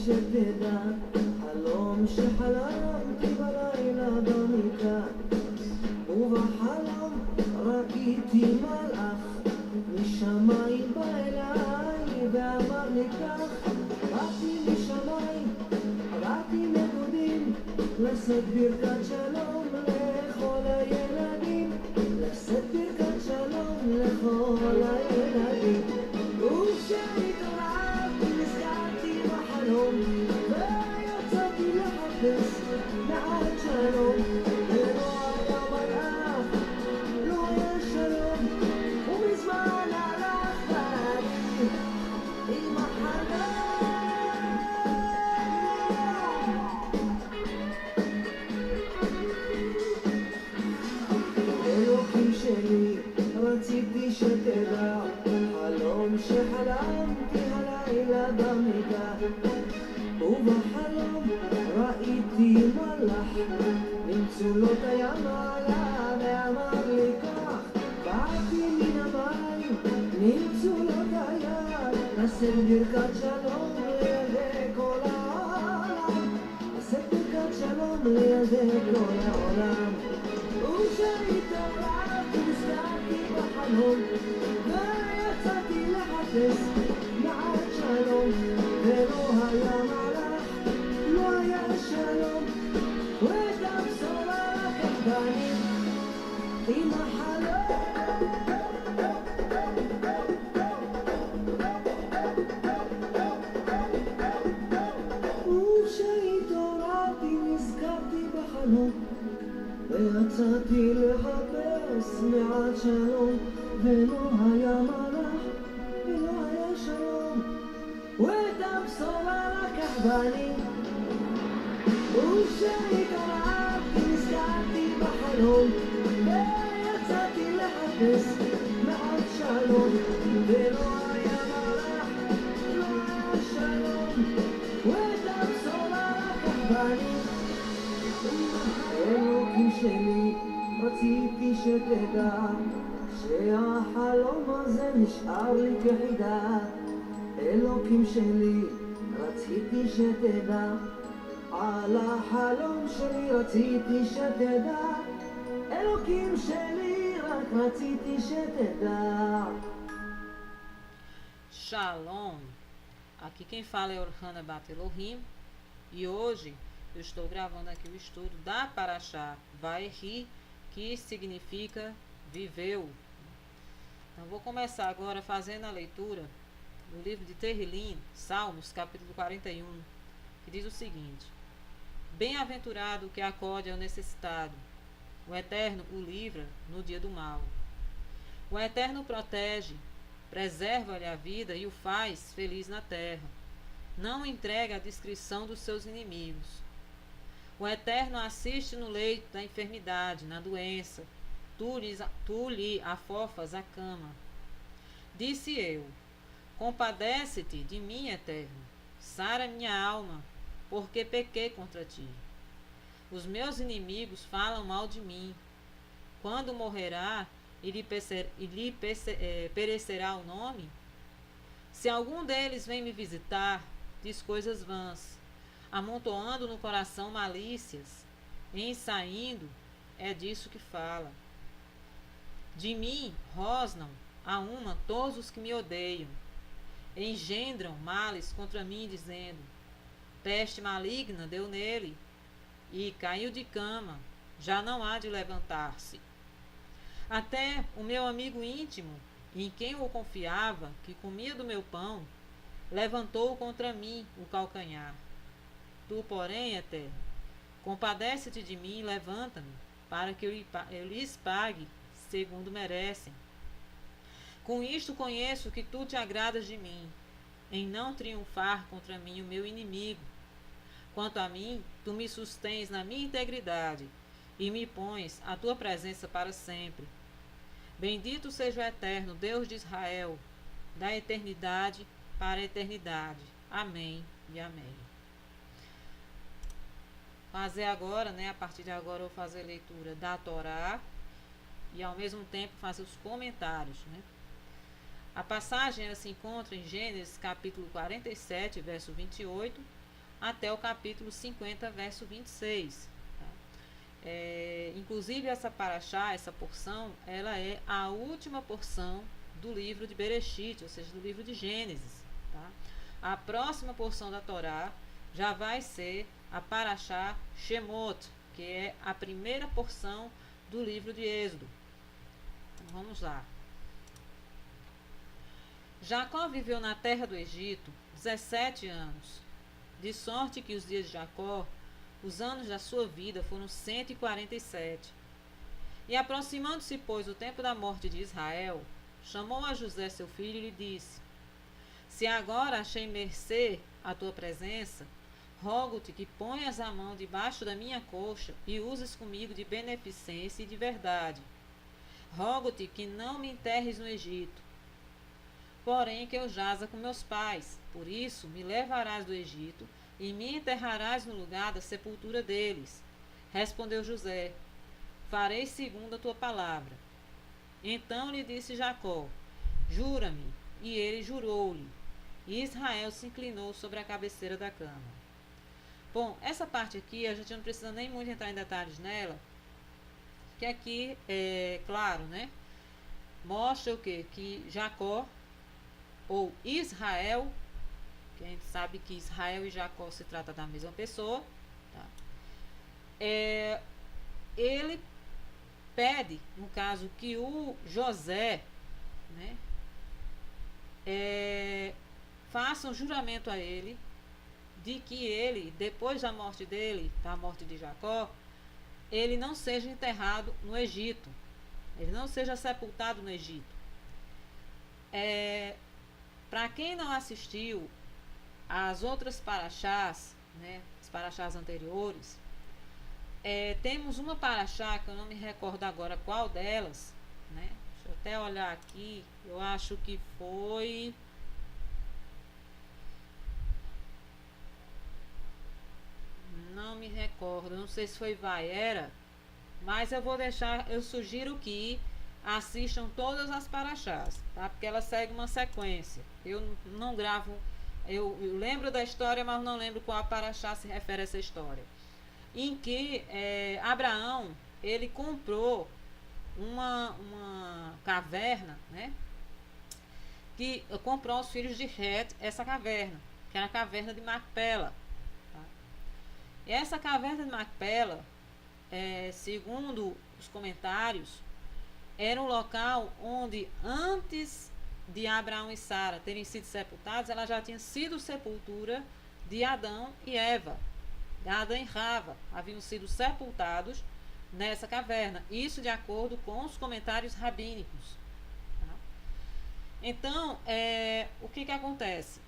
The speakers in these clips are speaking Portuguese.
שתדע, חלום שחלמתי בלילה במיטה, ובחלום ראיתי מלאך משמיים בא אליי ואמר לי כך, באתי משמיים, באתי נדודים, לשאת ברכת שלום לכל הילדים, לשאת ברכת שלום לכל הילדים. וכשהתעוררתי נזכרתי בחלום, ויצאתי לחפש מעט שלום, ולא היה מלאך, לא היה שלום, ומזמן הלך ואני עם החלום. אלוקים שלי, רציתי שתדע, חלום שחלמתי הלילה במיטה, ובחלום ראיתי מלאך במצולות הים עלה ואמר לי כך, באתי מן המים ממצולות הים, לשאת ברכת שלום לילדי כל העולם, לשאת ברכת שלום לילדי כל העולם. וכשהתעוררתי נזכרתי בחלום, ויצאתי לחפש מעט שלום, ולא היה מלאך, לא היה שלום, ואת הבשורה לקח בני עם החלום. וכשהתעוררתי נזכרתי בחלום, ויצאתי לחפש מעט שלום, ולא היה מלאך, ולא היה שלום, ואת הבשורה לקח בני. וכשהתעוררתי נזכרתי בחלום, ויצאתי לחפש מעט שלום, ולא היה מלאך, לא היה שלום, ואת הבשורה לקח בני. אלוקים שלי, רציתי שתדע, שהחלום הזה נשאר לי כחידה. אלוקים שלי, רציתי שתדע, על החלום שלי רציתי שתדע. אלוקים שלי, רק רציתי שתדע. Shalom! Aqui quem fala é Orhana Bat Elohim e hoje eu estou gravando aqui o estudo da Parashá Vayehi, que significa viveu. Então vou começar agora fazendo a leitura do livro de Terrilim, Salmos, capítulo 41, que diz o seguinte: Bem-aventurado o que acode ao necessitado, o Eterno o livra no dia do mal. O Eterno protege, preserva-lhe a vida e o faz feliz na terra. Não entrega a descrição dos seus inimigos. O Eterno assiste no leito da enfermidade, na doença. Tu lhe afofas a cama. Disse eu: Compadece-te de mim, Eterno. Sara minha alma, porque pequei contra ti. Os meus inimigos falam mal de mim. Quando morrerá e lhe perecerá o nome? Se algum deles vem me visitar, diz coisas vãs, amontoando no coração malícias, em saindo, é disso que fala. De mim rosnam a uma todos os que me odeiam, engendram males contra mim, dizendo: Peste maligna deu nele, e caiu de cama, já não há de levantar-se. Até o meu amigo íntimo, em quem eu confiava, que comia do meu pão, levantou contra mim o calcanhar. Tu, porém, Eterno, compadece-te de mim e levanta-me, para que eu lhes pague segundo merecem. Com isto conheço que tu te agradas de mim, em não triunfar contra mim o meu inimigo. Quanto a mim, tu me sustens na minha integridade, e me pões a tua presença para sempre. Bendito seja o Eterno, Deus de Israel, da eternidade para a eternidade. Amém e amém. Fazer agora, a partir de agora eu vou fazer a leitura da Torá e ao mesmo tempo fazer os comentários, A passagem ela se encontra em Gênesis capítulo 47, verso 28, até o capítulo 50, verso 26. Tá? Inclusive essa paraxá, essa porção, ela é a última porção do livro de Bereshit, ou seja, do livro de Gênesis. Tá? A próxima porção da Torá já vai ser a paraxá Shemot, que é a primeira porção do livro de Êxodo. Então, vamos lá. Jacó viveu na terra do Egito 17 anos, de sorte que os dias de Jacó, os anos da sua vida, foram 147. E aproximando-se, pois, o tempo da morte de Israel, chamou a José seu filho e lhe disse: Se agora achei mercê à tua presença, rogo-te que ponhas a mão debaixo da minha coxa e uses comigo de beneficência e de verdade. Rogo-te que não me enterres no Egito, porém que eu jaza com meus pais. Por isso me levarás do Egito e me enterrarás no lugar da sepultura deles. Respondeu José: Farei segundo a tua palavra. Então lhe disse Jacó: Jura-me. E ele jurou-lhe. E Israel se inclinou sobre a cabeceira da cama. Bom, essa parte aqui a gente não precisa nem muito entrar em detalhes nela, que aqui é claro, né? Mostra o quê? Que Jacó, ou Israel, que a gente sabe que Israel e Jacó se trata da mesma pessoa, tá? Ele pede, no caso, que o José, né, faça um juramento a ele de que ele, depois da morte dele, da morte de Jacó, ele não seja enterrado no Egito, ele não seja sepultado no Egito. Para quem não assistiu às outras paraxás, né, as paraxás anteriores, temos uma paraxá que eu não me recordo agora qual delas, né? Deixa eu até olhar aqui, eu acho que foi... Não me recordo, não sei se foi Vaera, mas eu sugiro que assistam todas as paraxás, tá? Porque ela segue uma sequência. Eu não gravo, eu lembro da história, mas não lembro qual a paraxá se refere a essa história. Em que Abraão, ele comprou uma caverna, né? Que comprou aos filhos de Het essa caverna, que era a caverna de Macpela. E essa caverna de Macpela, segundo os comentários, era um local onde, antes de Abraão e Sara terem sido sepultados, ela já tinha sido sepultura de Adão e Eva. Adão e Rava haviam sido sepultados nessa caverna. Isso de acordo com os comentários rabínicos. Tá? Então, o que acontece?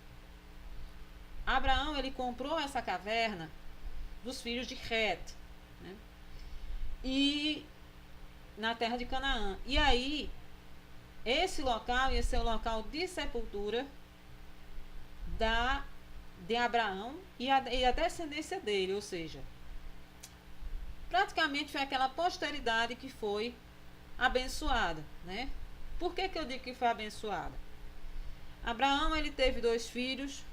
Abraão, ele comprou essa caverna dos filhos de Het, né? E na terra de Canaã. E aí, esse local ia ser o local de sepultura de Abraão e a descendência dele, ou seja, praticamente foi aquela posteridade que foi abençoada, né? Por que eu digo que foi abençoada? Abraão, ele teve 2 filhos,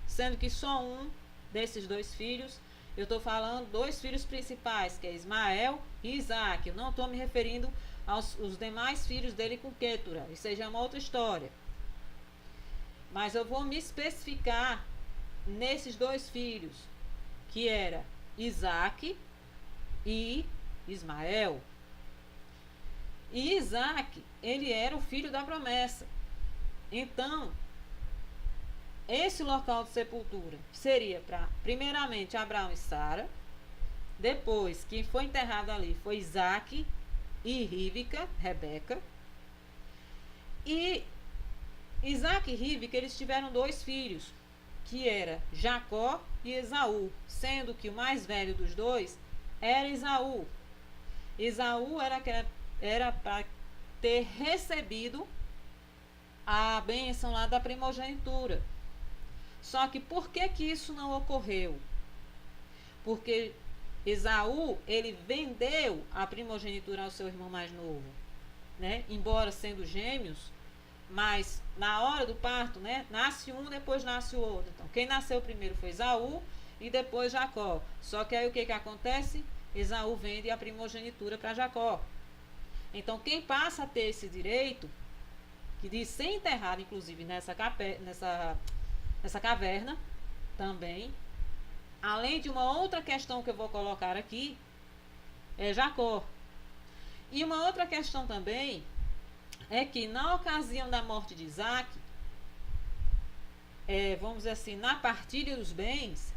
sendo que só um desses 2 filhos, eu estou falando 2 filhos principais, que é Ismael e Isaac. Eu não estou me referindo aos demais filhos dele com Quetura. Isso aí já é uma outra história. Mas eu vou me especificar nesses 2 filhos, que era Isaac e Ismael. E Isaac, ele era o filho da promessa. Então, esse local de sepultura seria para, primeiramente, Abraão e Sara. Depois, quem foi enterrado ali foi Isaac e Rebeca. E Isaac e Rebeca, eles tiveram 2 filhos, que era Jacó e Esaú, sendo que o mais velho dos 2 era Esaú. Esaú era para ter recebido a bênção lá da primogenitura. Só que por que isso não ocorreu? Porque Esaú, ele vendeu a primogenitura ao seu irmão mais novo, né? Embora sendo gêmeos, mas na hora do parto, né, nasce um, depois nasce o outro. Então, quem nasceu primeiro foi Esaú e depois Jacó. Só que aí o que acontece? Esaú vende a primogenitura para Jacó. Então quem passa a ter esse direito, que diz ser enterrado inclusive nessa caverna também, além de uma outra questão que eu vou colocar aqui, é Jacó. E uma outra questão também é que na ocasião da morte de Isaac, vamos dizer assim, na partilha dos bens,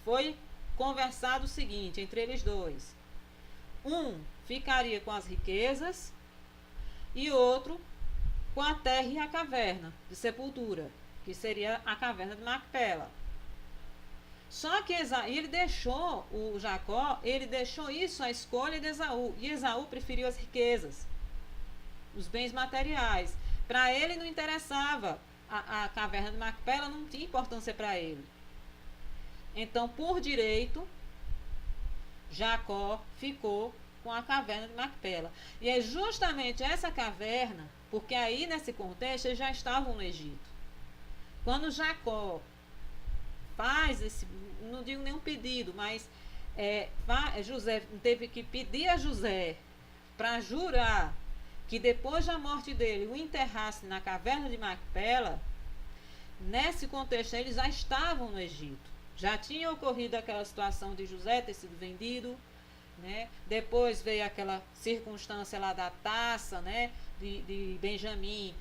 foi conversado o seguinte entre eles dois: um ficaria com as riquezas e outro com a terra e a caverna de sepultura, que seria a caverna de Macpela. Só que ele deixou, o Jacó, ele deixou isso à escolha de Esaú. E Esaú preferiu as riquezas, os bens materiais. Para ele não interessava a caverna de Macpela, não tinha importância para ele. Então, por direito, Jacó ficou com a caverna de Macpela. E é justamente essa caverna, porque aí nesse contexto eles já estavam no Egito. Quando Jacó faz esse, não digo nenhum pedido, mas José teve que pedir a José para jurar que depois da morte dele o enterrasse na caverna de Macpela. Nesse contexto eles já estavam no Egito, já tinha ocorrido aquela situação de José ter sido vendido, né? Depois veio aquela circunstância lá da taça, né? de Benjamim,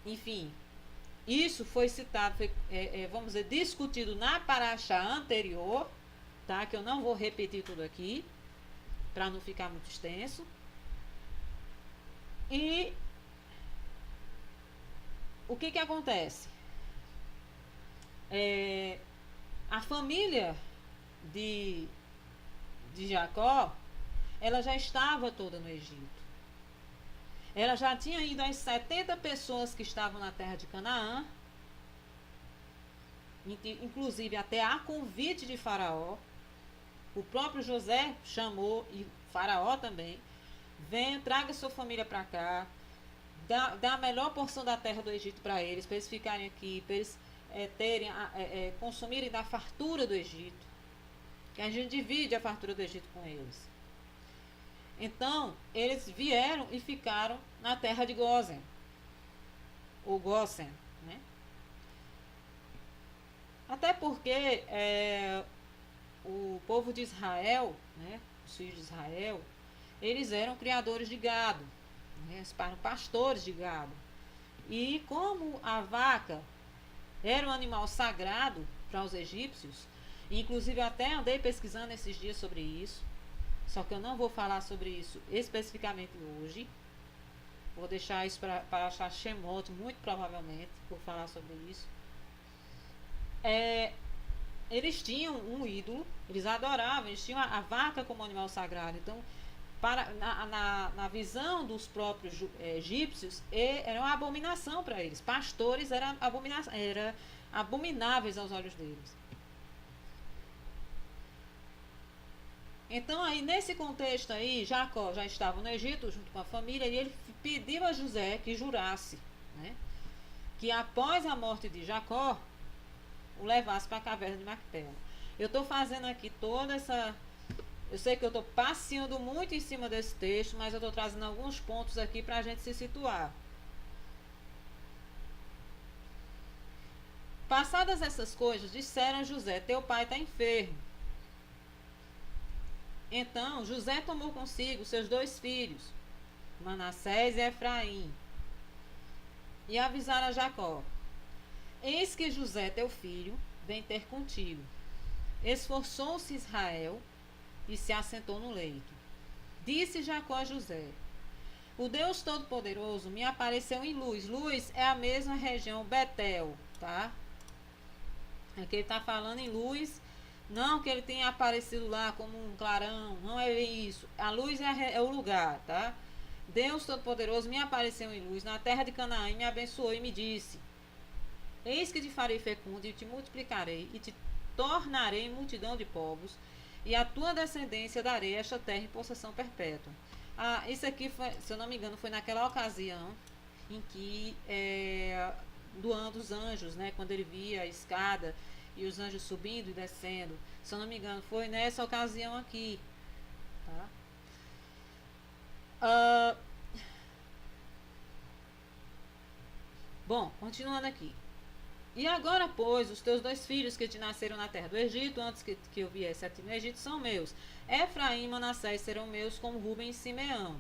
enfim. Isso foi citado, foi, vamos dizer, discutido na paraxá anterior, tá? Que eu não vou repetir tudo aqui, para não ficar muito extenso. E o que acontece? A família de Jacó, ela já estava toda no Egito. Ela já tinha ido às 70 pessoas que estavam na terra de Canaã, inclusive até a convite de Faraó. O próprio José chamou, e Faraó também: venha, traga sua família para cá, dá a melhor porção da terra do Egito para eles ficarem aqui, para eles consumirem da fartura do Egito, que a gente divide a fartura do Egito com eles. Então, eles vieram e ficaram na terra de Gósen, ou Gósen, né? Até porque o povo de Israel, né, os filhos de Israel, eles eram criadores de gado, né, eles eram pastores de gado. E como a vaca era um animal sagrado para os egípcios, inclusive até andei pesquisando esses dias sobre isso, só que eu não vou falar sobre isso especificamente hoje. Vou deixar isso para achar Shemot, muito provavelmente, por falar sobre isso. Eles tinham um ídolo, eles adoravam, eles tinham a vaca como animal sagrado. Então, na visão dos próprios egípcios, era uma abominação para eles. Pastores eram abomináveis aos olhos deles. Então, aí, nesse contexto aí, Jacó já estava no Egito junto com a família, e ele pediu a José que jurasse, né, que após a morte de Jacó, o levasse para a caverna de Macpela. Eu estou fazendo aqui toda essa... Eu sei que eu estou passeando muito em cima desse texto, mas eu estou trazendo alguns pontos aqui para a gente se situar. Passadas essas coisas, disseram a José: teu pai está enfermo. Então José tomou consigo seus 2 filhos, Manassés e Efraim, e avisaram a Jacó: eis que José teu filho vem ter contigo. Esforçou-se Israel e se assentou no leito. Disse Jacó a José: o Deus Todo-Poderoso me apareceu em Luz. Luz é a mesma região Betel, tá? Aqui ele está falando em Luz. Não que ele tenha aparecido lá como um clarão, não é isso. A luz é o lugar, tá? Deus Todo-Poderoso me apareceu em luz na terra de Canaã e me abençoou e me disse: eis que te farei fecundo e te multiplicarei e te tornarei multidão de povos, e a tua descendência darei esta terra em possessão perpétua. Isso aqui, foi, se eu não me engano, foi naquela ocasião em que, do ano dos anjos, né? Quando ele via a escada e os anjos subindo e descendo. Se eu não me engano, foi nessa ocasião aqui. Tá? Bom, continuando aqui. E agora, pois, os teus 2 filhos que te nasceram na terra do Egito, antes que eu viesse a ti no Egito, são meus. Efraim e Manassés serão meus, como Rubem e Simeão.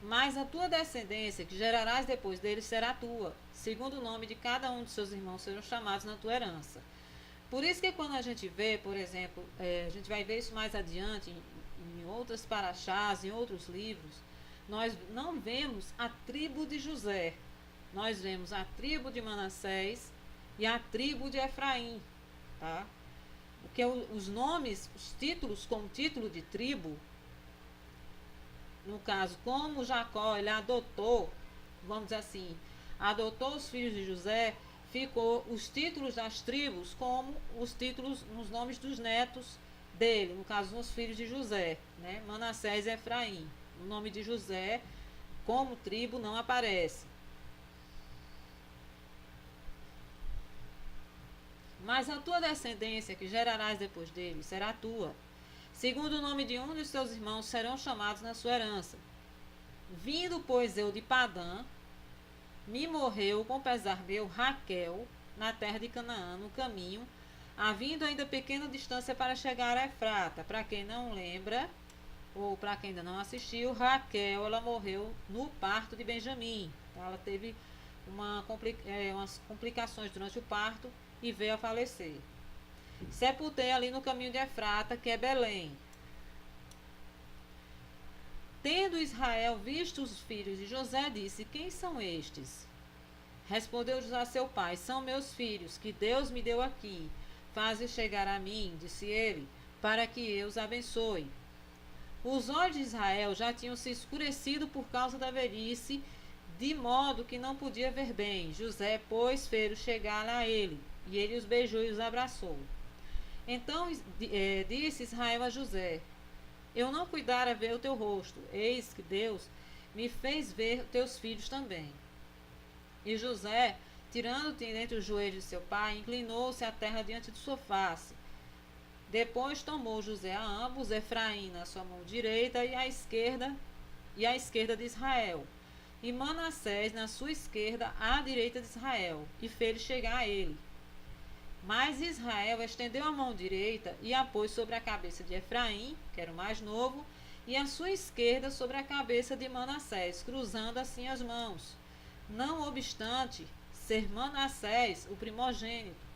Mas a tua descendência, que gerarás depois deles, será tua. Segundo o nome de cada um de seus irmãos serão chamados na tua herança. Por isso que quando a gente vê, por exemplo, a gente vai ver isso mais adiante, em outras paraxás, em outros livros, nós não vemos a tribo de José. Nós vemos a tribo de Manassés e a tribo de Efraim, tá? Porque os nomes, os títulos como título de tribo, no caso, como Jacó, ele adotou, vamos dizer assim, adotou os filhos de José, ficou os títulos das tribos como os títulos nos nomes dos netos dele, no caso, os filhos de José, né? Manassés e Efraim. O nome de José, como tribo, não aparece. Mas a tua descendência, que gerarás depois dele, será tua. Segundo o nome de um dos teus irmãos, serão chamados na sua herança. Vindo, pois, eu de Padã, me morreu com pesar meu Raquel, na terra de Canaã, no caminho, havendo ainda pequena distância para chegar a Efrata. Para quem não lembra, ou para quem ainda não assistiu, Raquel, ela morreu no parto de Benjamim. Ela teve umas complicações durante o parto e veio a falecer. Sepultei ali no caminho de Efrata, que é Belém. Tendo Israel visto os filhos de José, disse: quem são estes? Respondeu José a seu pai: são meus filhos, que Deus me deu aqui. Faze chegar a mim, disse ele, para que eu os abençoe. Os olhos de Israel já tinham se escurecido por causa da velhice, de modo que não podia ver bem. José, pois, fez chegar a ele, e ele os beijou e os abraçou. Então disse Israel a José: eu não cuidara ver o teu rosto, eis que Deus me fez ver teus filhos também. E José, tirando-te dentre os joelhos de seu pai, inclinou-se à terra diante de sua face. Depois tomou José a ambos, Efraim na sua mão direita e à esquerda de Israel, e Manassés na sua esquerda à direita de Israel, e fez chegar a ele. Mas Israel estendeu a mão direita e a pôs sobre a cabeça de Efraim, que era o mais novo, e a sua esquerda sobre a cabeça de Manassés, cruzando assim as mãos. Não obstante ser Manassés o primogênito.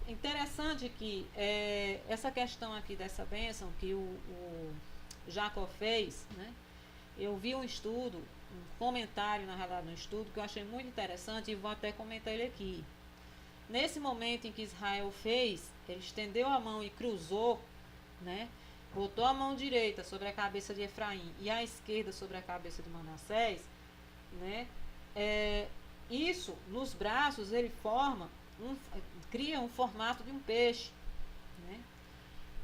Interessante que essa questão aqui dessa bênção que o Jacó fez, né? Eu vi um estudo, um comentário na realidade, um estudo que eu achei muito interessante e vou até comentar ele aqui. Nesse momento em que Israel fez, ele estendeu a mão e cruzou, né? Botou a mão direita sobre a cabeça de Efraim e a esquerda sobre a cabeça de Manassés, né? Isso, nos braços, ele cria um formato de um peixe, né?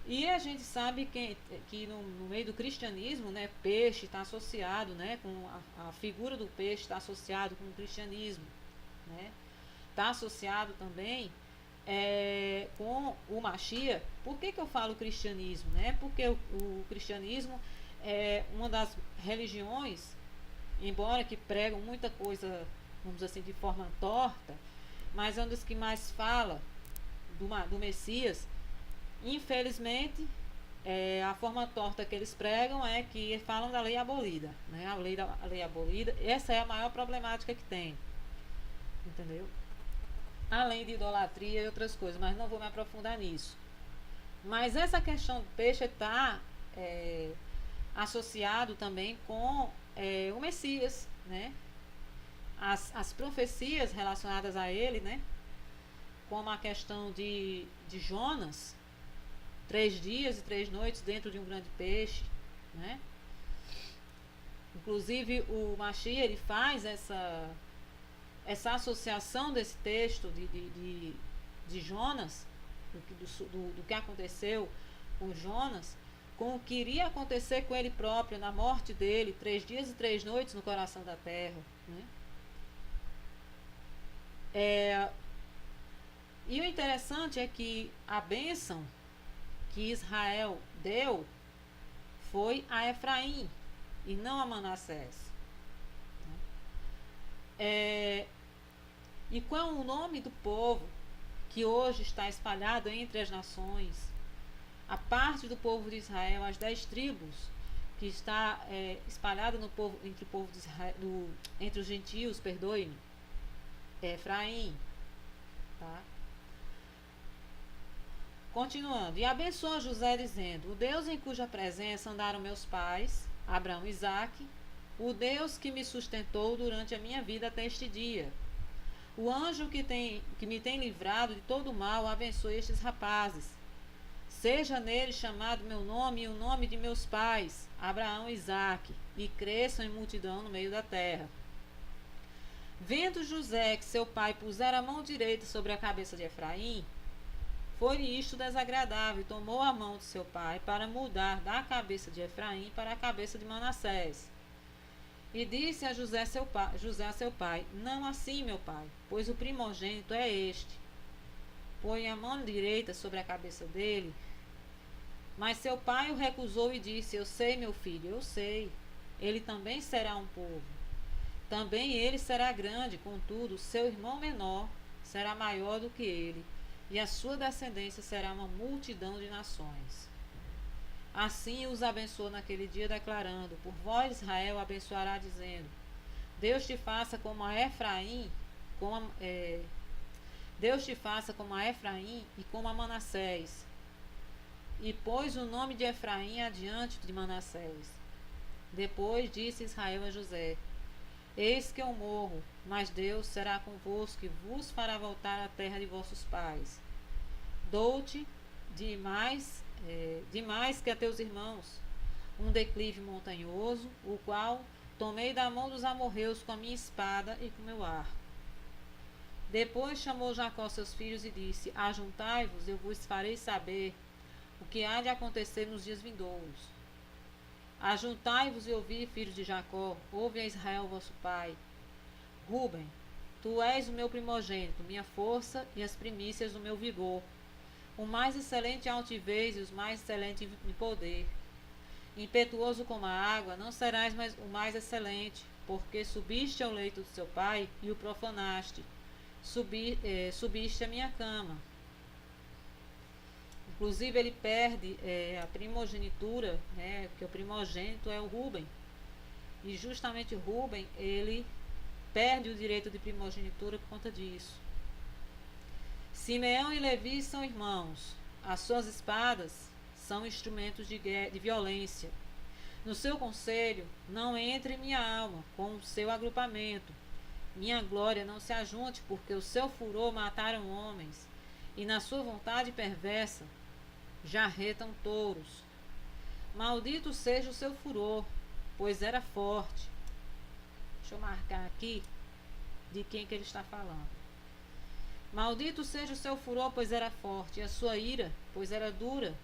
E a gente sabe que no meio do cristianismo, né, peixe está associado, né, com a figura do peixe está associado com o cristianismo, né? Está associado também com o Mashiach. Por que eu falo cristianismo? Né? Porque o cristianismo é uma das religiões, embora que pregam muita coisa, vamos dizer assim, de forma torta, mas é uma das que mais fala do Messias. Infelizmente, a forma torta que eles pregam é que falam da lei abolida, né? A lei abolida, essa é a maior problemática que tem, entendeu? Além de idolatria e outras coisas, mas não vou me aprofundar nisso. Mas essa questão do peixe está associado também com o Messias, né? As profecias relacionadas a ele, né? Como a questão de Jonas, 3 dias e 3 noites dentro de um grande peixe, né? Inclusive o Mashiach, ele faz essa associação desse texto de Jonas, do que aconteceu com Jonas, com o que iria acontecer com ele próprio na morte dele, 3 dias e 3 noites no coração da terra, né? E o interessante é que a bênção que Israel deu foi a Efraim e não a Manassés. E qual é o nome do povo que hoje está espalhado entre as nações? A parte do povo de Israel, as 10 tribos, que está espalhada no povo, entre o povo de Israel, entre os gentios, perdoe-me, é Efraim. Tá? Continuando, e abençoa José dizendo: o Deus em cuja presença andaram meus pais, Abraão e Isaque, o Deus que me sustentou durante a minha vida até este dia. O anjo que me tem livrado de todo o mal, abençoe estes rapazes. Seja nele chamado meu nome e o nome de meus pais, Abraão e Isaque, e cresçam em multidão no meio da terra. Vendo José que seu pai pusera a mão direita sobre a cabeça de Efraim, foi-lhe isto desagradável, e tomou a mão de seu pai para mudar da cabeça de Efraim para a cabeça de Manassés. E disse a José a seu pai: não assim, meu pai, pois o primogênito é este. Põe a mão direita sobre a cabeça dele. Mas seu pai o recusou e disse: eu sei, meu filho, eu sei. Ele também será um povo. Também ele será grande, contudo, seu irmão menor será maior do que ele, e a sua descendência será uma multidão de nações. Assim os abençoou naquele dia, declarando: por vós Israel abençoará, dizendo: Deus te faça como a Efraim, Deus te faça como a Efraim e como a Manassés. E pôs o nome de Efraim adiante de Manassés. Depois disse Israel a José: eis que eu morro, mas Deus será convosco e vos fará voltar à terra de vossos pais. Dou-te de mais que a teus irmãos, um declive montanhoso, o qual tomei da mão dos amorreus com a minha espada e com meu arco. Depois chamou Jacó seus filhos e disse: ajuntai-vos, eu vos farei saber o que há de acontecer nos dias vindouros. Ajuntai-vos e ouvi, filhos de Jacó, ouve a Israel vosso pai. Ruben, tu és o meu primogênito, minha força e as primícias do meu vigor, o mais excelente em altivez e os mais excelentes em poder. Impetuoso como a água, não serás mais o mais excelente, porque subiste ao leito do seu pai e o profanaste. Subiste à minha cama. Inclusive ele perde a primogenitura, né, porque o primogênito é o Ruben. E justamente Ruben, ele perde o direito de primogenitura por conta disso. Simeão e Levi são irmãos. As suas espadas são instrumentos de violência. No seu conselho não entre minha alma com o seu agrupamento. Minha glória não se ajunte, porque o seu furor mataram homens, e na sua vontade perversa jarretam touros. Maldito seja o seu furor, pois era forte. Deixa eu marcar aqui de quem que ele está falando. Maldito seja o seu furor, pois era forte, e a sua ira, pois era dura.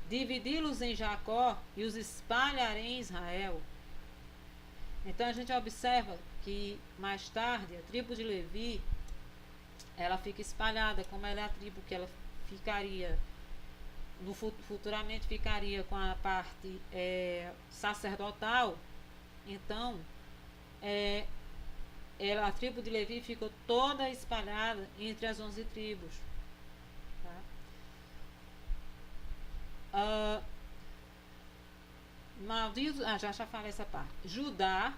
Dividi-los em Jacó e os espalharei em Israel. Então a gente observa que mais tarde a tribo de Levi, ela fica espalhada, como ela é a tribo que ela ficaria futuramente ficaria com a parte sacerdotal. Então a tribo de Levi ficou toda espalhada entre as 11 tribos, tá? Maldito, já falei essa parte. Judá,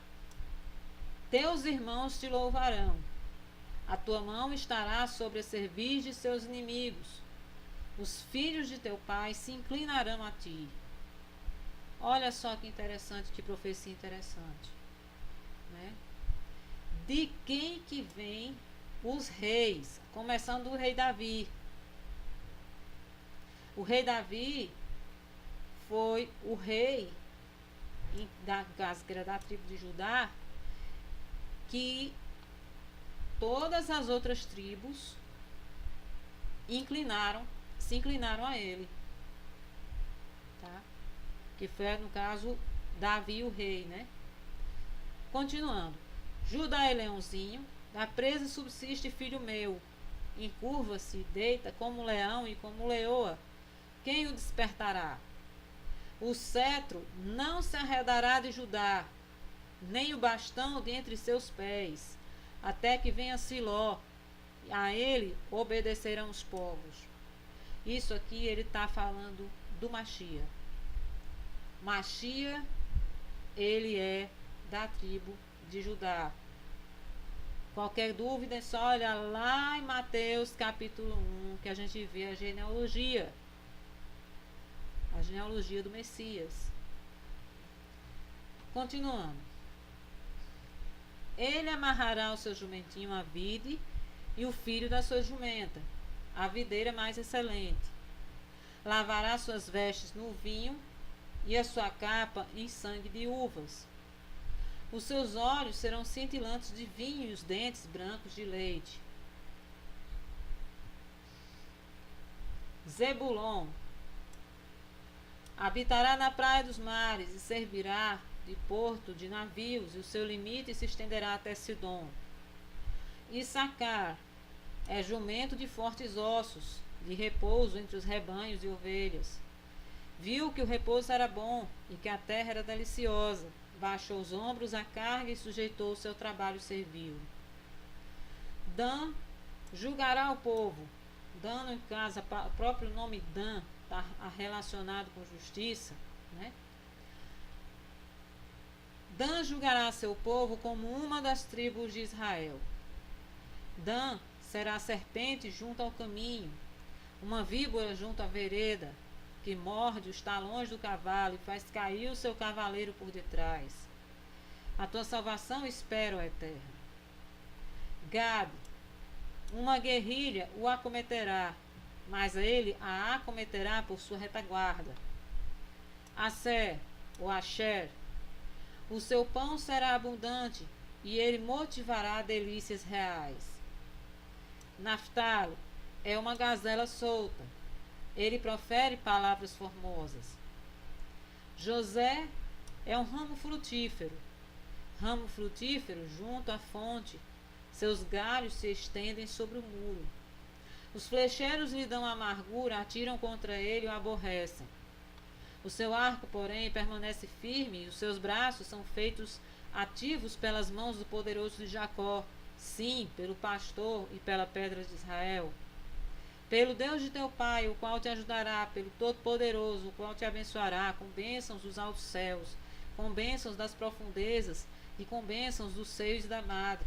teus irmãos te louvarão, a tua mão estará sobre a cerviz de seus inimigos. Os filhos de teu pai se inclinarão a ti. Olha só que interessante, que profecia interessante, né? De quem que vem os reis, começando do rei Davi. O rei Davi foi o rei da tribo de Judá, que todas as outras tribos se inclinaram a ele, tá? Que foi, no caso, Davi o rei, né? Continuando. Judá é leãozinho, da presa subsiste filho meu. encurva-se, deita como leão e como leoa. Quem o despertará? O cetro não se arredará de Judá, nem o bastão de entre seus pés, até que venha Siló, a ele obedecerão os povos. Isso aqui ele está falando do Machia. Machia, ele é da tribo de Judá. Qualquer dúvida é só olhar lá em Mateus capítulo 1, que a gente vê a genealogia do Messias. Continuando. Ele amarrará o seu jumentinho à vide e o filho da sua jumenta, a videira mais excelente. Lavará suas vestes no vinho e a sua capa em sangue de uvas. Os seus olhos serão cintilantes de vinho e os dentes brancos de leite. Zebulon habitará na praia dos mares e servirá de porto de navios, e o seu limite se estenderá até Sidom. Issacar é jumento de fortes ossos, de repouso entre os rebanhos de ovelhas. Viu que o repouso era bom e que a terra era deliciosa. Baixou os ombros à carga e sujeitou o seu trabalho servil. Dan julgará o povo. Dan, no caso, o próprio nome Dan está relacionado com justiça, né? Dan julgará seu povo como uma das tribos de Israel. Dan será serpente junto ao caminho, uma víbora junto à vereda, que morde os talões do cavalo e faz cair o seu cavaleiro por detrás. A tua salvação espero, ó Eterno. Gad, uma guerrilha o acometerá, mas ele a acometerá por sua retaguarda. Asser, ou Asher, o seu pão será abundante e ele motivará delícias reais. Naftali é uma gazela solta, ele profere palavras formosas. José é um ramo frutífero junto à fonte, seus galhos se estendem sobre o muro. Os flecheiros lhe dão amargura, atiram contra ele e o aborrecem. O seu arco, porém, permanece firme e os seus braços são feitos ativos pelas mãos do poderoso de Jacó, sim, pelo pastor e pela pedra de Israel. Pelo Deus de teu pai, o qual te ajudará, pelo Todo-Poderoso, o qual te abençoará, com bênçãos dos altos céus, com bênçãos das profundezas e com bênçãos dos seios da madre.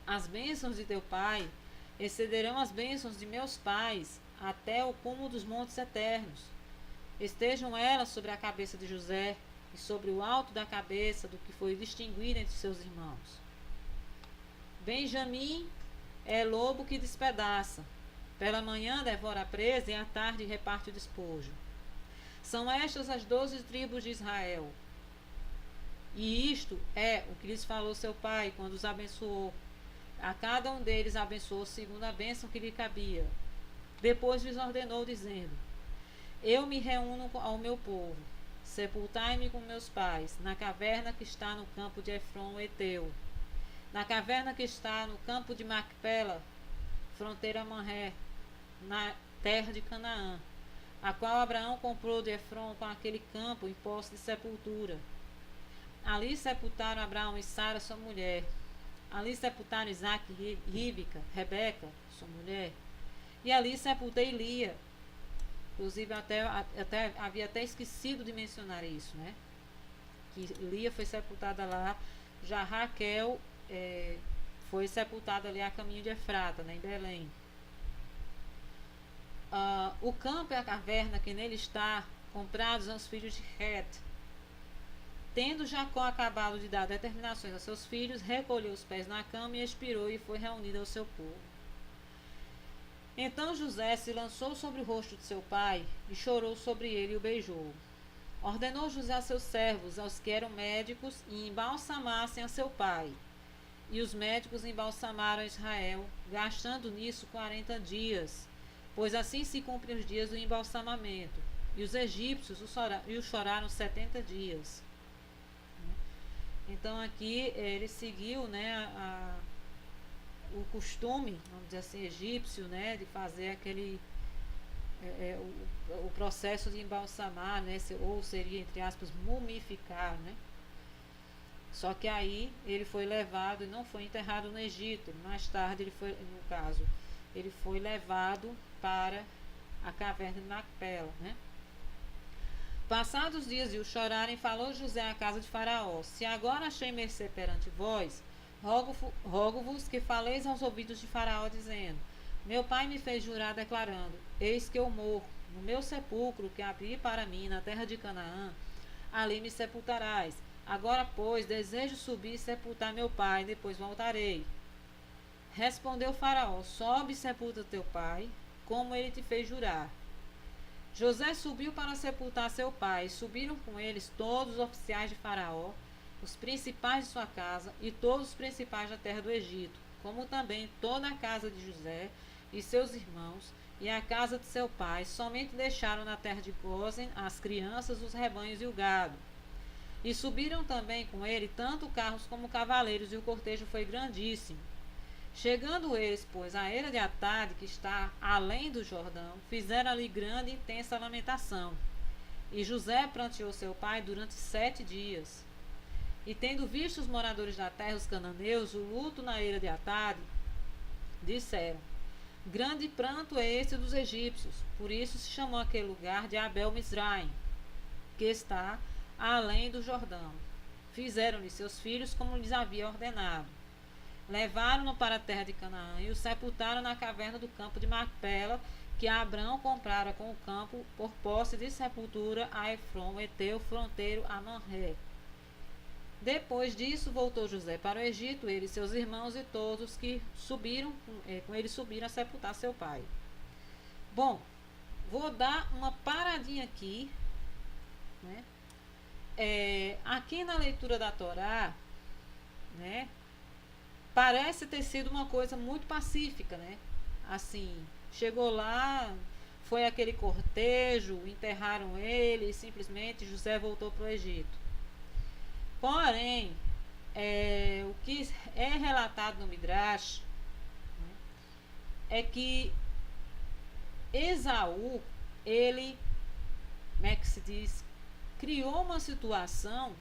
As bênçãos de teu pai excederão as bênçãos de meus pais, até o cume dos montes eternos. Estejam elas sobre a cabeça de José e sobre o alto da cabeça do que foi distinguido entre seus irmãos. Benjamim é lobo que despedaça. Pela manhã devora a presa e à tarde reparte o despojo. São estas as 12 tribos de Israel. E isto é o que lhes falou seu pai quando os abençoou. A cada um deles abençoou segundo a bênção que lhe cabia. Depois lhes ordenou, dizendo: Eu me reúno ao meu povo. Sepultai-me com meus pais, na caverna que está no campo de Efron, o Eteu, na caverna que está no campo de Macpela, fronteira Manré, na terra de Canaã, a qual Abraão comprou de Efron com aquele campo em posse de sepultura. Ali sepultaram Abraão e Sara, sua mulher. Ali sepultaram Isaque e Rebeca, sua mulher. E ali sepultei Lia. Inclusive, havia até esquecido de mencionar isso, né? Que Lia foi sepultada lá. Já Raquel foi sepultada ali a caminho de Efrata, né, em Belém. O campo é a caverna que nele está, comprados aos filhos de Het. Tendo Jacó acabado de dar determinações a seus filhos, recolheu os pés na cama e expirou e foi reunido ao seu povo. Então José se lançou sobre o rosto de seu pai e chorou sobre ele e o beijou. Ordenou José a seus servos, aos que eram médicos, e embalsamassem a seu pai. E os médicos embalsamaram Israel, gastando nisso 40 dias, pois assim se cumprem os dias do embalsamamento. E os egípcios o choraram 70 dias. Então aqui ele seguiu, né, o costume, vamos dizer assim, egípcio, né, de fazer aquele o processo de embalsamar, né, ou seria, entre aspas, mumificar, né? Só que aí ele foi levado e não foi enterrado no Egito. Mais tarde ele foi, no caso, ele foi levado para a caverna de Macpela, né? Passados os dias e o chorarem, falou José à casa de Faraó: Se agora achei mercê perante vós, rogo-vos que faleis aos ouvidos de Faraó, dizendo: Meu pai me fez jurar, declarando: Eis que eu morro, no meu sepulcro que abri para mim na terra de Canaã, ali me sepultarás. Agora, pois, desejo subir e sepultar meu pai, depois voltarei. Respondeu Faraó: Sobe e sepulta teu pai, como ele te fez jurar. José subiu para sepultar seu pai. Subiram com eles todos os oficiais de Faraó, os principais de sua casa e todos os principais da terra do Egito, como também toda a casa de José e seus irmãos e a casa de seu pai. Somente deixaram na terra de Gósen as crianças, os rebanhos e o gado. E subiram também com ele tanto carros como cavaleiros, e o cortejo foi grandíssimo. Chegando eles, pois, à eira de Atade, que está além do Jordão, fizeram ali grande e intensa lamentação. E José pranteou seu pai durante 7 dias. E tendo visto os moradores da terra, os cananeus, o luto na eira de Atade, disseram: Grande pranto é esse dos egípcios. Por isso se chamou aquele lugar de Abel Mizraim, que está além do Jordão. Fizeram-lhe seus filhos como lhes havia ordenado. Levaram-no para a terra de Canaã e o sepultaram na caverna do campo de Macpela, que Abrão comprara com o campo por posse de sepultura a Efron, Eteu, fronteiro a Manré. Depois disso voltou José para o Egito, ele e seus irmãos e todos que subiram com ele subiram a sepultar seu pai. Bom, vou dar uma paradinha aqui, né? Aqui na leitura da Torá, né? Parece ter sido uma coisa muito pacífica, né? Assim, chegou lá, foi aquele cortejo, enterraram ele e simplesmente José voltou para o Egito. Porém, o que é relatado no Midrash, né, é que Esaú, ele, como é que se diz, criou uma situação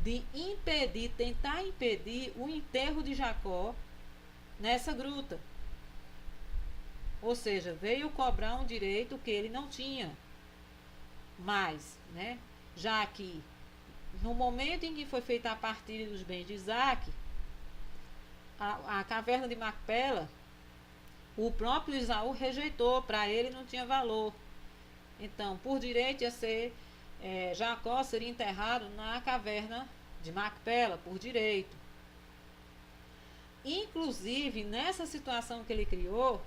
de tentar impedir o enterro de Jacó nessa gruta. Ou seja, veio cobrar um direito que ele não tinha mais, né? Já que no momento em que foi feita a partilha dos bens de Isaac, a caverna de Macpela, o próprio Esaú rejeitou, para ele não tinha valor. Então, por direito ia ser Jacó seria enterrado na caverna de Macpela, por direito. Inclusive, nessa situação que ele criou,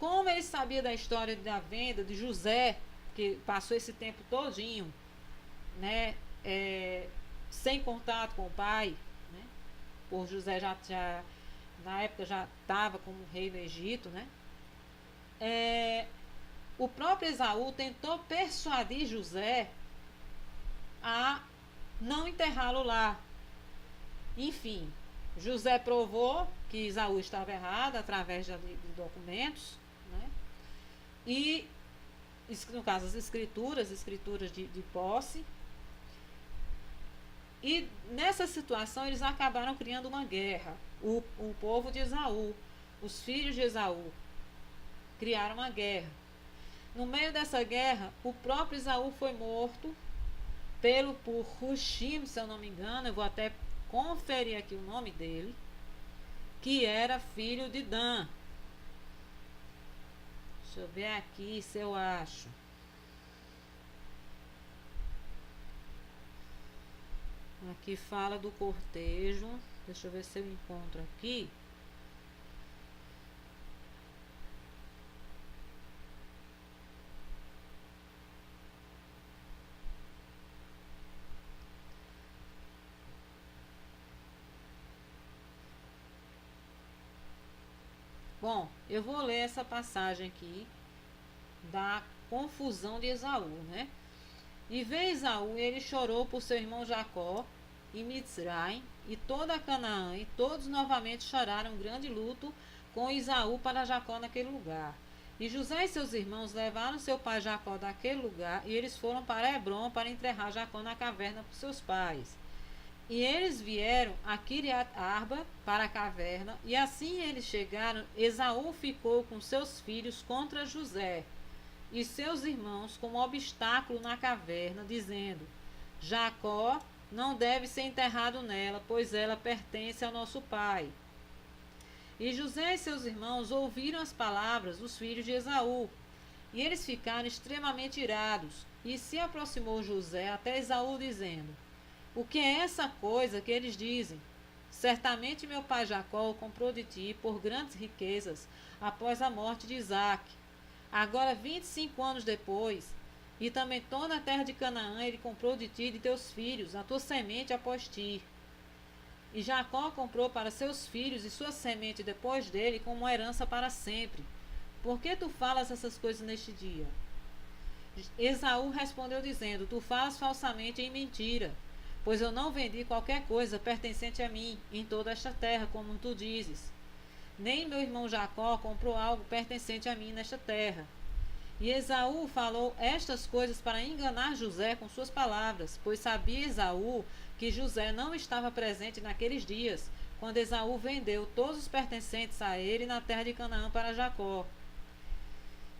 como ele sabia da história da venda de José, que passou esse tempo todinho, né, sem contato com o pai, né, por José já na época já estava como rei do Egito, né, o próprio Esaú tentou persuadir José a não enterrá-lo lá. Enfim, José provou que Esaú estava errado através de documentos, né? E, no caso, as escrituras de posse. E nessa situação eles acabaram criando uma guerra. O povo de Esaú, os filhos de Esaú, criaram uma guerra. No meio dessa guerra, o próprio Esaú foi morto por Hushim, se eu não me engano, eu vou até conferir aqui o nome dele, que era filho de Dan. Deixa eu ver aqui se eu acho. Aqui fala do cortejo. Deixa eu ver se eu encontro aqui. Bom, eu vou ler essa passagem aqui da confusão de Esaú, né? E veio Esaú, ele chorou por seu irmão Jacó, e Mitzraim, e toda Canaã, e todos novamente choraram um grande luto com Esaú para Jacó naquele lugar. E José e seus irmãos levaram seu pai Jacó daquele lugar, e eles foram para Hebrom para enterrar Jacó na caverna por seus pais. E eles vieram a Kiriat Arba para a caverna, e assim eles chegaram, Esaú ficou com seus filhos contra José e seus irmãos como obstáculo na caverna, dizendo: Jacó não deve ser enterrado nela, pois ela pertence ao nosso pai. E José e seus irmãos ouviram as palavras dos filhos de Esaú, e eles ficaram extremamente irados. E se aproximou José até Esaú, dizendo: O que é essa coisa que eles dizem? Certamente meu pai Jacó o comprou de ti por grandes riquezas após a morte de Isaque. Agora 25 anos depois, e também toda a terra de Canaã ele comprou de ti e de teus filhos, a tua semente após ti. E Jacó comprou para seus filhos e sua semente depois dele como uma herança para sempre. Por que tu falas essas coisas neste dia? Esaú respondeu dizendo: Tu falas falsamente e em mentira, pois eu não vendi qualquer coisa pertencente a mim em toda esta terra, como tu dizes. Nem meu irmão Jacó comprou algo pertencente a mim nesta terra. E Esaú falou estas coisas para enganar José com suas palavras, pois sabia Esaú que José não estava presente naqueles dias, quando Esaú vendeu todos os pertencentes a ele na terra de Canaã para Jacó.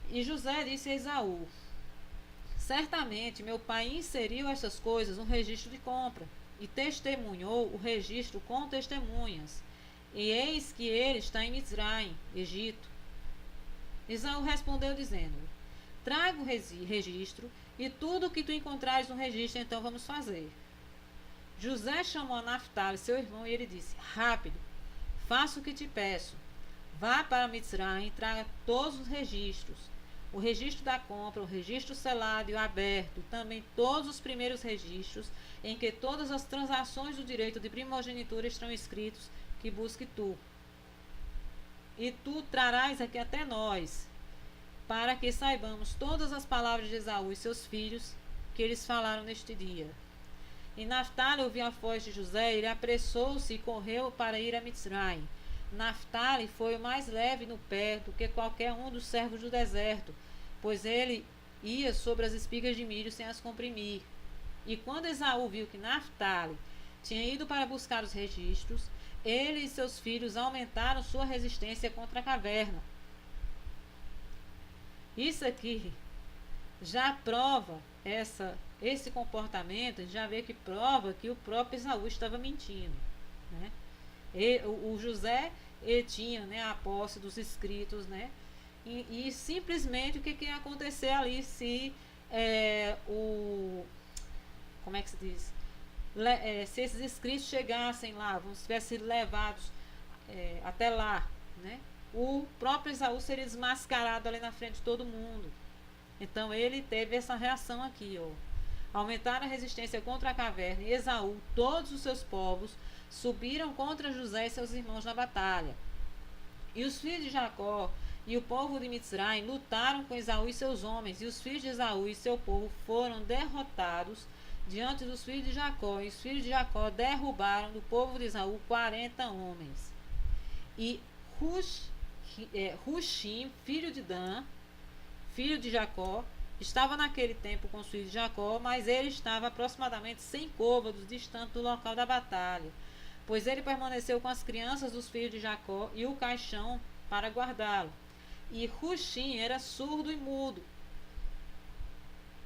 E José disse a Esaú: Certamente meu pai inseriu estas coisas no registro de compra, e testemunhou o registro com testemunhas. E eis que ele está em Mitzraim, Egito. Esaú respondeu dizendo: Traga o registro, e tudo o que tu encontrares no registro, então vamos fazer. José chamou a Naftali, seu irmão, e ele disse: Rápido, faça o que te peço. Vá para Mitzraim e traga todos os registros. O registro da compra, o registro selado e o aberto, também todos os primeiros registros, em que todas as transações do direito de primogenitura estão escritos, que busque tu. E tu trarás aqui até nós, para que saibamos todas as palavras de Esaú e seus filhos, que eles falaram neste dia. E Naftali ouviu a voz de José, ele apressou-se e correu para ir a Mitzraim. Naftali foi o mais leve no pé do que qualquer um dos servos do deserto, pois ele ia sobre as espigas de milho sem as comprimir. E quando Esaú viu que Naftali tinha ido para buscar os registros, ele e seus filhos aumentaram sua resistência contra a caverna. Isso aqui já prova esse comportamento, já vê que prova que o próprio Esaú estava mentindo, né? O José ele tinha, né, a posse dos escritos, né? E simplesmente o que ia acontecer ali se como é que se diz? Se esses escritos chegassem lá, tivessem sido levados até lá, né? O próprio Esaú seria desmascarado ali na frente de todo mundo. Então ele teve essa reação aqui, ó. Aumentaram a resistência contra a caverna, e Esaú, todos os seus povos, subiram contra José e seus irmãos na batalha. E os filhos de Jacó e o povo de Mitzraim lutaram com Esaú e seus homens, e os filhos de Esaú e seu povo foram derrotados diante dos filhos de Jacó, e os filhos de Jacó derrubaram do povo de Esaú 40 homens. E Hushim, filho de Dan, filho de Jacó, estava naquele tempo com os filhos de Jacó, mas ele estava aproximadamente 100 côvados distante do local da batalha, pois ele permaneceu com as crianças dos filhos de Jacó e o caixão para guardá-lo. E Hushim era surdo e mudo.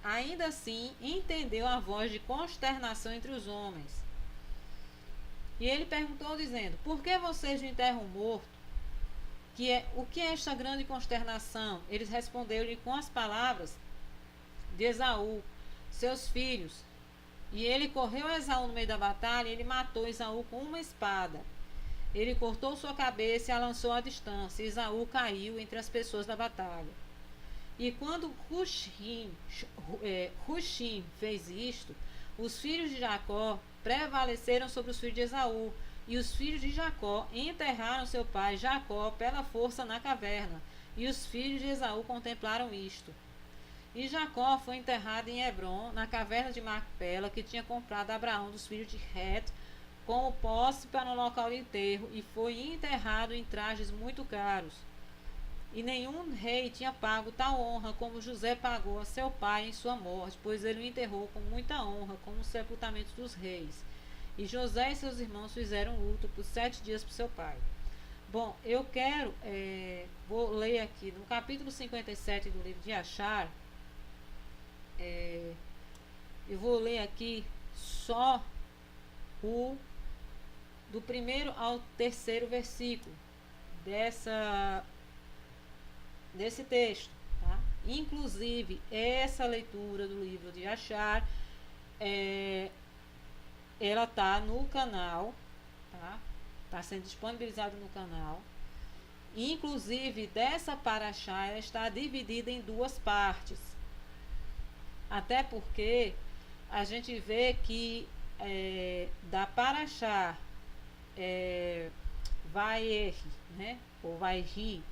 Ainda assim, entendeu a voz de consternação entre os homens. E ele perguntou, dizendo: Por que vocês o enterram morto? O que é esta grande consternação? Eles responderam-lhe com as palavras de Esaú, seus filhos. E ele correu a Esaú no meio da batalha, e ele matou Esaú com uma espada. Ele cortou sua cabeça e a lançou à distância. E Esaú caiu entre as pessoas da batalha. E quando Hushim fez isto, os filhos de Jacó prevaleceram sobre os filhos de Esaú, e os filhos de Jacó enterraram seu pai Jacó pela força na caverna, e os filhos de Esaú contemplaram isto. E Jacó foi enterrado em Hebrom, na caverna de Macpela, que tinha comprado Abraão dos filhos de Het, como posse para o local de enterro, e foi enterrado em trajes muito caros. E nenhum rei tinha pago tal honra como José pagou a seu pai em sua morte, pois ele o enterrou com muita honra, como o sepultamento dos reis. E José e seus irmãos fizeram luto por 7 dias por seu pai. Bom, eu quero, vou ler aqui no capítulo 57 do livro de Achar, eu vou ler aqui só o do primeiro ao terceiro versículo desse texto, tá? Inclusive, essa leitura do livro de Achar, ela tá no canal, tá? Tá sendo disponibilizado no canal. Inclusive, dessa paraxá, ela está dividida em 2 partes. Até porque a gente vê que da paraxá Vaer, né? Ou Vairi,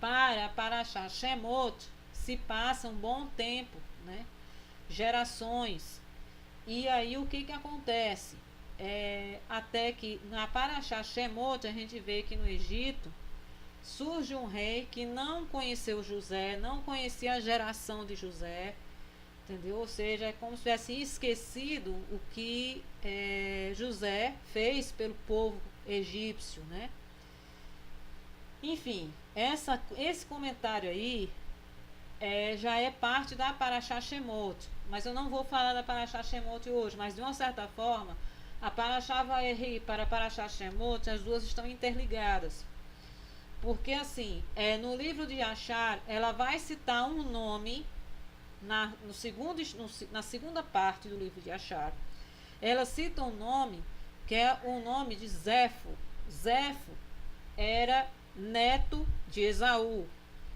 para paraxá Shemot se passa um bom tempo, né? Gerações. E aí o que acontece? Até que na paraxá Shemot a gente vê que no Egito surge um rei que não conheceu José, não conhecia a geração de José, entendeu? Ou seja, é como se tivesse esquecido o que José fez pelo povo egípcio, né? Enfim, esse comentário aí já é parte da paraxá Shemot, mas eu não vou falar da paraxá Shemot hoje, mas de uma certa forma a paraxá Vaeri para a paraxá Shemot, as duas estão interligadas. Porque assim, no livro de Achar, ela vai citar um nome na segunda parte do livro de Achar. Ela cita um nome que é o nome de Zefo. Zefo era neto de Esaú.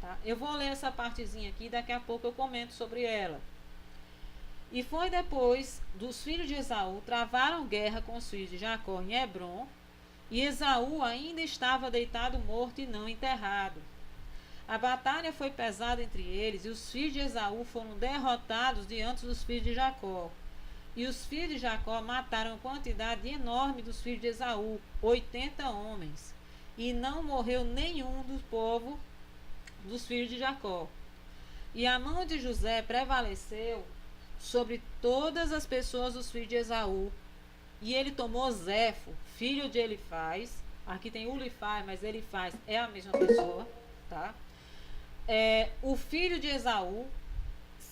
Tá? Eu vou ler essa partezinha aqui, daqui a pouco eu comento sobre ela. E foi depois dos filhos de Esaú travaram guerra com os filhos de Jacó em Hebrom, e Esaú ainda estava deitado morto e não enterrado. A batalha foi pesada entre eles, e os filhos de Esaú foram derrotados diante dos filhos de Jacó. E os filhos de Jacó mataram quantidade enorme dos filhos de Esaú, 80 homens. E não morreu nenhum do povo dos filhos de Jacó. E a mão de José prevaleceu sobre todas as pessoas dos filhos de Esaú. E ele tomou Zefo, filho de Elifaz. Aqui tem Ulifaz, mas Elifaz é a mesma pessoa, tá? O filho de Esaú,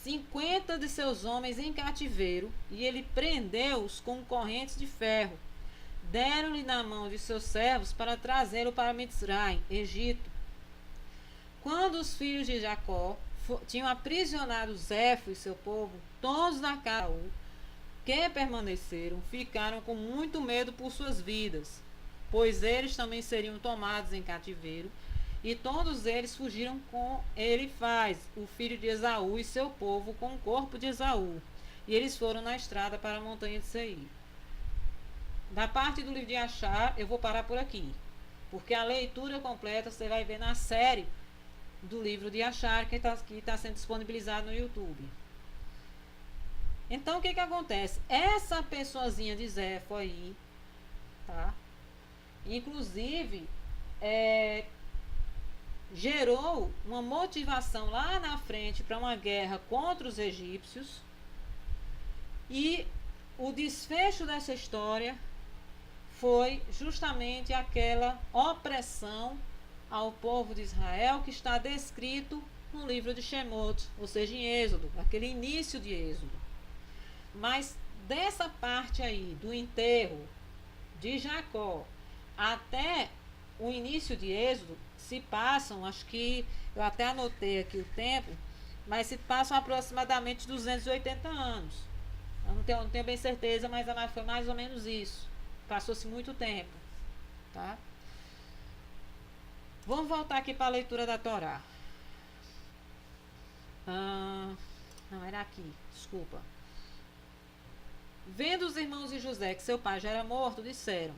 50 de seus homens em cativeiro, e ele prendeu-os com correntes de ferro. Deram-lhe na mão de seus servos para trazê-lo para Mitzraim, Egito. Quando os filhos de Jacó tinham aprisionado Zefo e seu povo, todos da casa que permaneceram ficaram com muito medo por suas vidas, pois eles também seriam tomados em cativeiro, e todos eles fugiram com Elifaz, o filho de Esaú, e seu povo com o corpo de Esaú, e eles foram na estrada para a montanha de Seir. Da parte do livro de Achar, eu vou parar por aqui, porque a leitura completa você vai ver na série do livro de Achar, que está sendo disponibilizado no YouTube. Então, o que acontece? Essa pessoazinha de Zefo aí, tá? Inclusive, gerou uma motivação lá na frente para uma guerra contra os egípcios. E o desfecho dessa história foi justamente aquela opressão ao povo de Israel que está descrito no livro de Shemot, ou seja, em Êxodo, aquele início de Êxodo. Mas dessa parte aí, do enterro de Jacó até o início de Êxodo, se passam, acho que eu até anotei aqui o tempo, mas se passam aproximadamente 280 anos. Eu não tenho bem certeza, mas foi mais ou menos isso. Passou-se muito tempo, tá? Vamos voltar aqui para a leitura da Torá. Não, era aqui, desculpa. Vendo os irmãos de José que seu pai já era morto, disseram: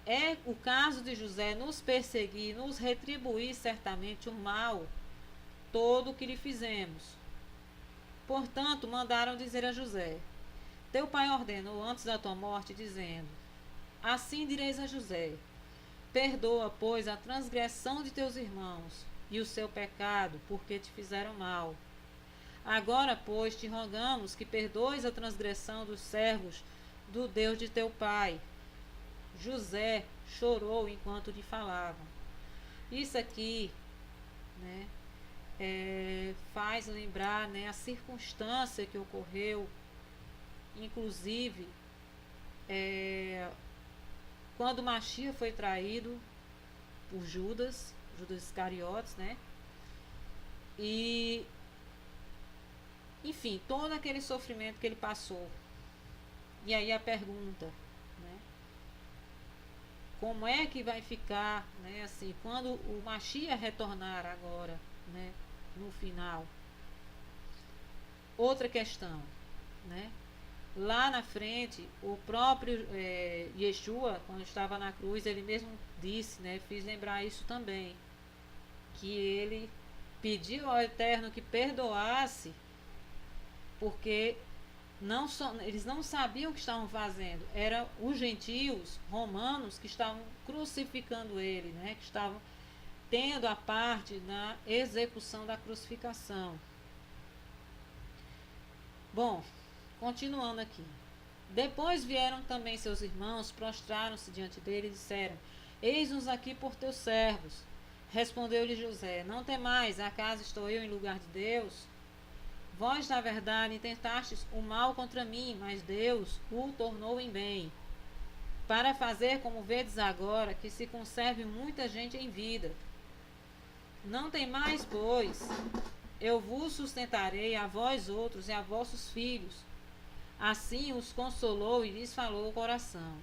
é o caso de José nos perseguir, nos retribuir certamente o mal todo o que lhe fizemos. Portanto, mandaram dizer a José: teu pai ordenou antes da tua morte, dizendo: assim direis a José: perdoa, pois, a transgressão de teus irmãos e o seu pecado, porque te fizeram mal. Agora, pois, te rogamos que perdoes a transgressão dos servos do Deus de teu pai. José chorou enquanto lhe falavam. Isso aqui, né, faz lembrar, né, a circunstância que ocorreu, inclusive, quando Machia foi traído por Judas Iscariotes, né? E, enfim, todo aquele sofrimento que ele passou. E aí a pergunta, né? Como é que vai ficar, né, assim, quando o Machia retornar agora, né, no final? Outra questão, né? Lá na frente, o próprio Yeshua, quando estava na cruz, ele mesmo disse, né, fiz lembrar isso também, que ele pediu ao Eterno que perdoasse, porque eles não sabiam o que estavam fazendo. Eram os gentios romanos que estavam crucificando ele, né, que estavam tendo a parte na execução da crucificação. Bom, continuando aqui. Depois vieram também seus irmãos, prostraram-se diante dele e disseram: eis-nos aqui por teus servos. Respondeu-lhe José: não temais, acaso estou eu em lugar de Deus? Vós, na verdade, intentastes o mal contra mim, mas Deus o tornou em bem, para fazer, como vedes agora, que se conserve muita gente em vida. Não temais, pois, eu vos sustentarei a vós outros e a vossos filhos. Assim os consolou e lhes falou o coração.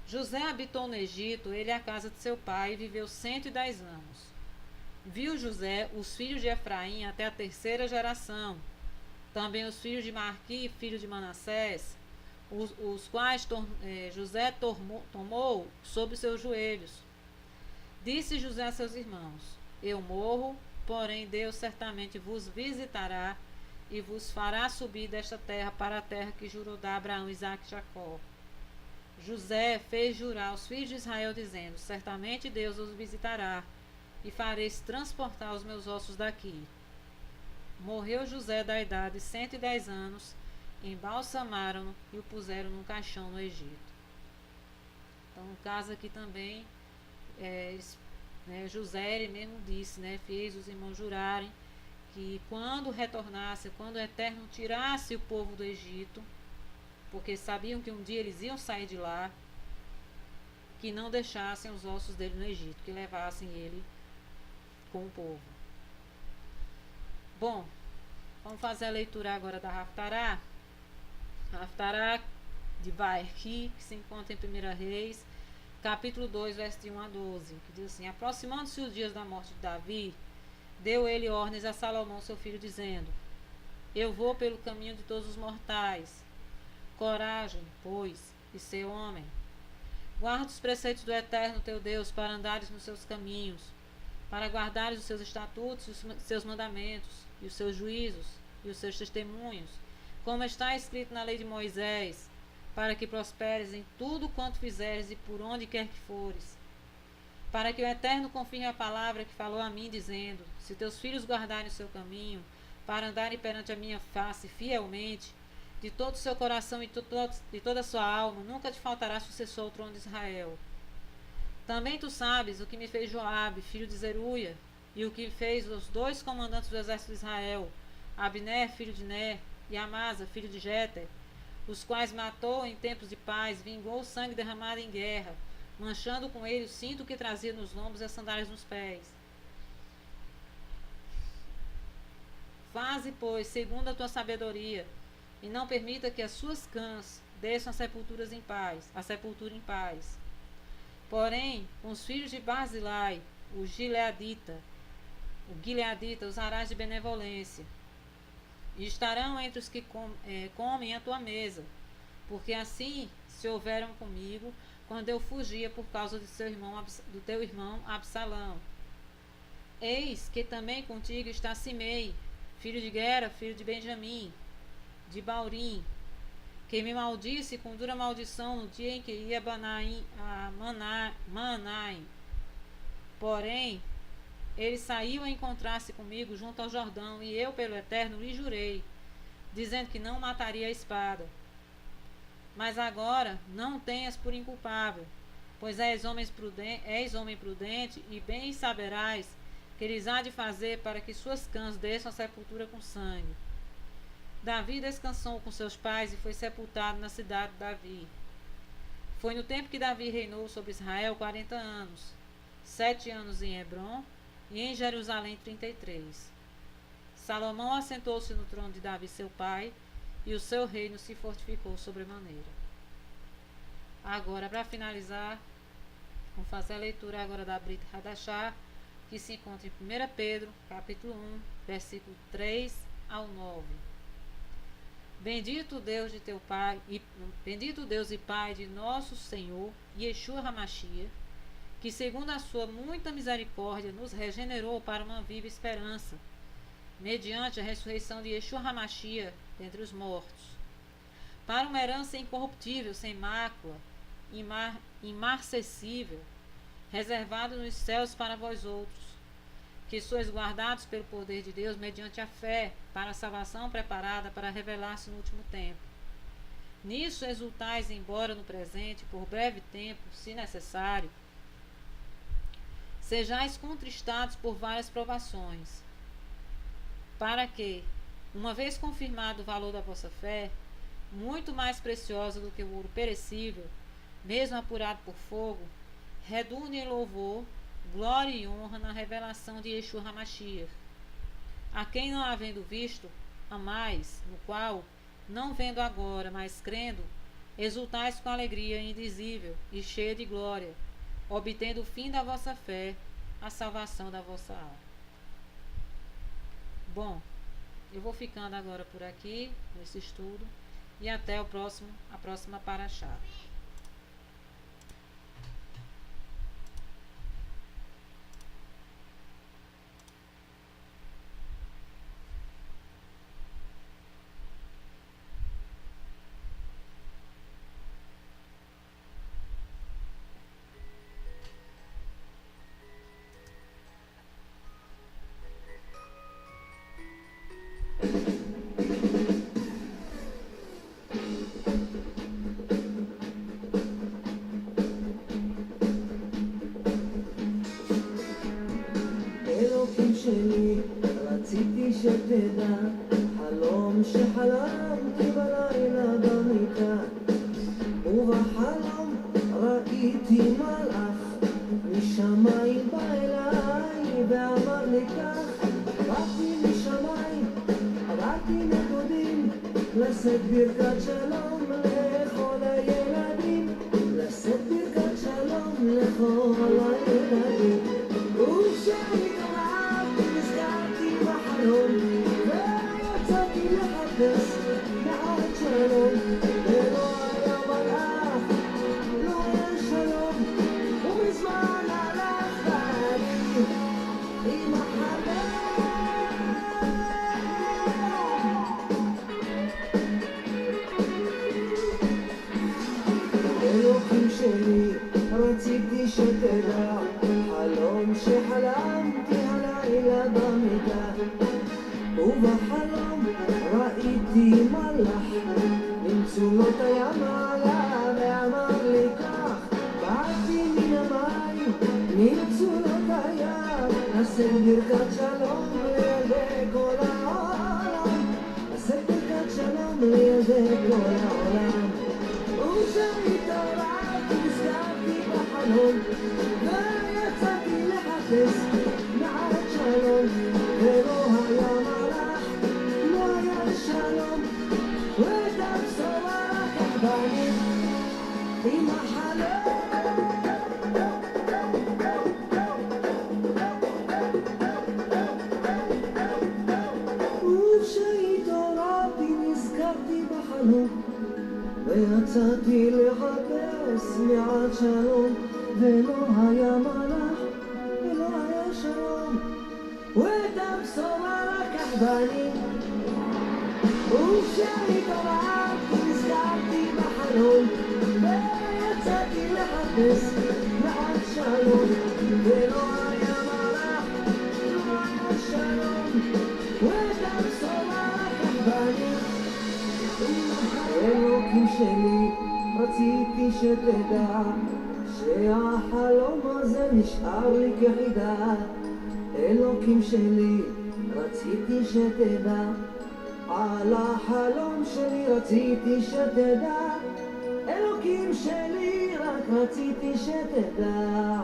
José habitou no Egito, ele a casa de seu pai, e viveu 110 anos. Viu José os filhos de Efraim até a 3ª geração, também os filhos de Marqui, filho de Manassés, os quais José tomou sobre seus joelhos. Disse José a seus irmãos: eu morro, porém Deus certamente vos visitará e vos fará subir desta terra para a terra que jurou dar a Abraão, Isaque e Jacó. José fez jurar aos filhos de Israel, dizendo: certamente Deus os visitará e fareis transportar os meus ossos daqui. Morreu José da idade de 110 anos, embalsamaram-no e o puseram num caixão no Egito. Então, no caso aqui também, José, ele mesmo disse, né, fez os irmãos jurarem que quando retornasse, quando o Eterno tirasse o povo do Egito, porque sabiam que um dia eles iam sair de lá, que não deixassem os ossos dele no Egito, que levassem ele com o povo. Bom, vamos fazer a leitura agora da Haftará. Haftará de Vaerqui, que se encontra em 1 Reis, capítulo 2, verso de 1 a 12, que diz assim: aproximando-se os dias da morte de Davi, deu ele ordens a Salomão seu filho, dizendo: eu vou pelo caminho de todos os mortais. Coragem, pois, e ser homem. Guarda os preceitos do Eterno teu Deus, para andares nos seus caminhos, para guardares os seus estatutos, os seus mandamentos, e os seus juízos, e os seus testemunhos, como está escrito na lei de Moisés, para que prosperes em tudo quanto fizeres e por onde quer que fores. Para que o Eterno confirme a palavra que falou a mim, dizendo: se teus filhos guardarem o seu caminho, para andarem perante a minha face fielmente, de todo o seu coração e de toda a sua alma, nunca te faltará sucessor ao trono de Israel. Também tu sabes o que me fez Joabe, filho de Zeruia, e o que fez os 2 comandantes do exército de Israel, Abner, filho de Ner, e Amasa, filho de Jeter, os quais matou em tempos de paz, vingou o sangue derramado em guerra, manchando com ele o cinto que trazia nos lombos e as sandálias nos pés. Faze, pois, segundo a tua sabedoria, e não permita que as suas cãs desçam a sepultura em paz. Porém, com os filhos de Barzilai, o Gileadita, usarás de benevolência, e estarão entre os que comem a tua mesa, porque assim se houveram comigo quando eu fugia por causa do teu irmão Absalão. Eis que também contigo está Simei, filho de Gera, filho de Benjamim, de Baurim, que me maldisse com dura maldição no dia em que ia a Manaim. Porém, ele saiu a encontrar-se comigo junto ao Jordão, e eu, pelo Eterno, lhe jurei, dizendo que não mataria a espada. Mas agora não tenhas por inculpável, pois és homem prudente, e bem saberás que lhes há de fazer para que suas cãs desçam a sepultura com sangue. Davi descansou com seus pais e foi sepultado na cidade de Davi. Foi no tempo que Davi reinou sobre Israel 40 anos, 7 anos em Hebrom e em Jerusalém 33. Salomão assentou-se no trono de Davi seu pai, e o seu reino se fortificou sobremaneira. Agora, para finalizar, vamos fazer a leitura agora da Brit Hadashah, que se encontra em 1 Pedro, capítulo 1, versículo 3 ao 9. Bendito Deus de teu Pai, bendito Deus e Pai de nosso Senhor Yeshua HaMashiach, que segundo a sua muita misericórdia nos regenerou para uma viva esperança, mediante a ressurreição de Yeshua HaMashiach dentre os mortos, para uma herança incorruptível, sem mácula, imarcessível, reservado nos céus para vós outros, que sois guardados pelo poder de Deus mediante a fé, para a salvação preparada para revelar-se no último tempo. Nisso exultais, embora no presente, por breve tempo, se necessário, sejais contristados por várias provações, para que, uma vez confirmado o valor da vossa fé, muito mais preciosa do que o ouro perecível, mesmo apurado por fogo, redunde em louvor, glória e honra na revelação de Yeshua HaMashiach, a quem não havendo visto, amais, no qual, não vendo agora, mas crendo, exultais com alegria indizível e cheia de glória, obtendo o fim da vossa fé, a salvação da vossa alma. Bom, eu vou ficando agora por aqui, nesse estudo, e até a próxima Parashá. אלוקים שלי, רציתי שתדע, חלום שחלמתי בלילה במיטה, ובחלום ראיתי מלאך, משמיים בא אליי ואמר לי כך, באתי משמיים, עברתי נדודים, לשאת ברכת שלום לכל הילדים, לשאת ברכת שלום לכל הילדים. וכשאני קראתי נזכרתי בחלום, ויצאתי לחפש מעט שלום, ולא היה מלאך, לא היה שלום, ומזמן הלך ואני עם החלום. אלוקים שלי, רציתי שתדע, חלום שחלמתי הלילה במיטה, ובחלום ראיתי מלאך, ממצולות הים עלה ואמר לי כך, באתי מן המים, ממצולות הים, לשאת ברכת שלום לילדי כל העולם, לשאת ברכת שלום לילדי כל העולם. וכשהתעוררתי נזכרתי בחלום, ויצאתי לחפש מעט שלום, ולא היה מלאך, לא היה שלום, ואת הבשורה לקח בני עם החלום. וכשהתעוררתי נזכרתי בחלום, ויצאתי לחפש מעט שלום, ולא היה מלאך, ולא היה שלום, ואני וכשהתעוררתי נזכרתי בחלום ויצאתי לחפש מעט שלום ולא היה מלאך, לא היה שלום וגם בשורה לקח בני אלוקים שלי רציתי שתדע שהחלום הזה נשאר לי כחידה אלוקים שלי רציתי שתדע על החלום שלי רציתי שתדע אלוקים שלי רק רציתי שתדע